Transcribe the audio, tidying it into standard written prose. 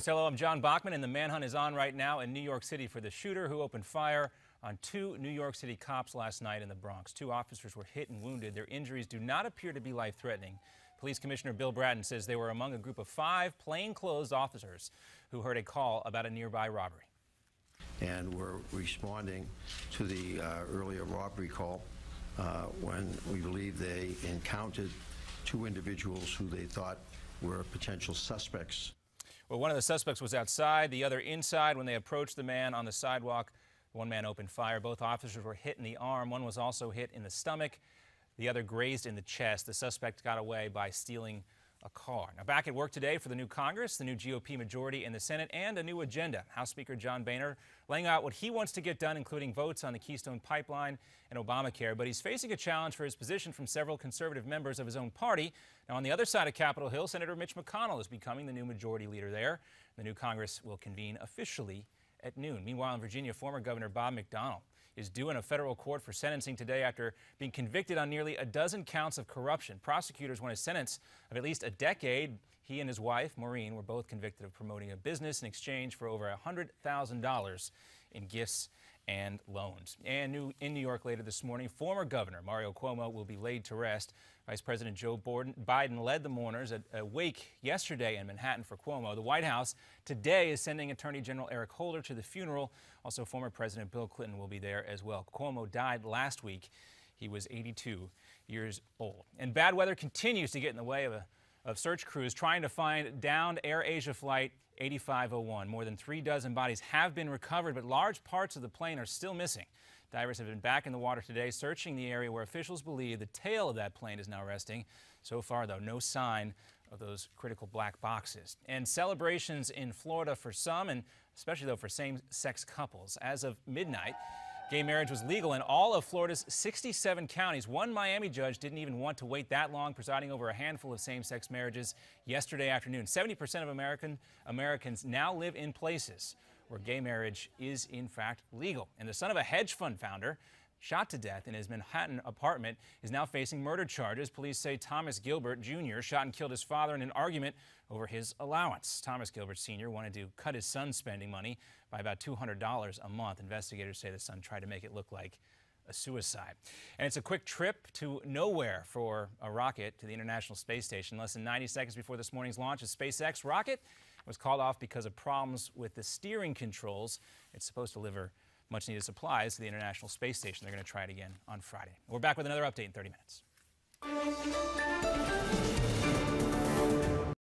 Newsmasters, hello, I'm John Bachman, and the manhunt is on right now in New York City for the shooter who opened fire on two New York City cops last night in the Bronx. Two officers were hit and wounded. Their injuries do not appear to be life-threatening. Police Commissioner Bill Bratton says they were among a group of 5 plainclothes officers who heard a call about a nearby robbery. And we're responding to the earlier robbery call when we believe they encountered 2 individuals who they thought were potential suspects. Well, one of the suspects was outside, the other inside. When they approached the man on the sidewalk, one man opened fire. Both officers were hit in the arm. One was also hit in the stomach. The other grazed in the chest. The suspect got away by stealing a car. Now, back at work today for the new Congress, the new GOP majority in the Senate, and a new agenda. House Speaker John Boehner laying out what he wants to get done, including votes on the Keystone Pipeline and Obamacare. But he's facing a challenge for his position from several conservative members of his own party. Now, on the other side of Capitol Hill, Senator Mitch McConnell is becoming the new majority leader there. The new Congress will convene officially at noon. Meanwhile, in Virginia, former Governor Bob McDonnell is due in a federal court for sentencing today after being convicted on nearly a dozen counts of corruption. Prosecutors want a sentence of at least a decade. He and his wife, Maureen, were both convicted of promoting a business in exchange for over $100,000 in gifts and loans. And in New York later this morning, former Governor Mario Cuomo will be laid to rest. Vice President Joe Biden led the mourners at a wake yesterday in Manhattan for Cuomo. The White House today is sending Attorney General Eric Holder to the funeral. Also, former President Bill Clinton will be there as well. Cuomo died last week. He was 82 years old. And bad weather continues to get in the way of search crews trying to find downed Air Asia Flight 8501. More than 3 dozen bodies have been recovered, but large parts of the plane are still missing. Divers have been back in the water today, searching the area where officials believe the tail of that plane is now resting. So far, though, no sign of those critical black boxes. And celebrations in Florida for some, and especially, though, for same-sex couples. As of midnight, gay marriage was legal in all of Florida's 67 counties. One Miami judge didn't even want to wait that long, presiding over a handful of same-sex marriages yesterday afternoon. 70% of Americans now live in places where gay marriage is, in fact, legal. And the son of a hedge fund founder, shot to death in his Manhattan apartment, is now facing murder charges. Police say Thomas Gilbert Jr. shot and killed his father in an argument over his allowance. Thomas Gilbert Sr. wanted to cut his son's spending money by about $200 a month. Investigators say the son tried to make it look like a suicide. And it's a quick trip to nowhere for a rocket to the International Space Station. Less than 90 seconds before this morning's launch, a SpaceX rocket was called off because of problems with the steering controls. It's supposed to deliver much-needed supplies to the International Space Station. They're going to try it again on Friday. We're back with another update in 30 minutes.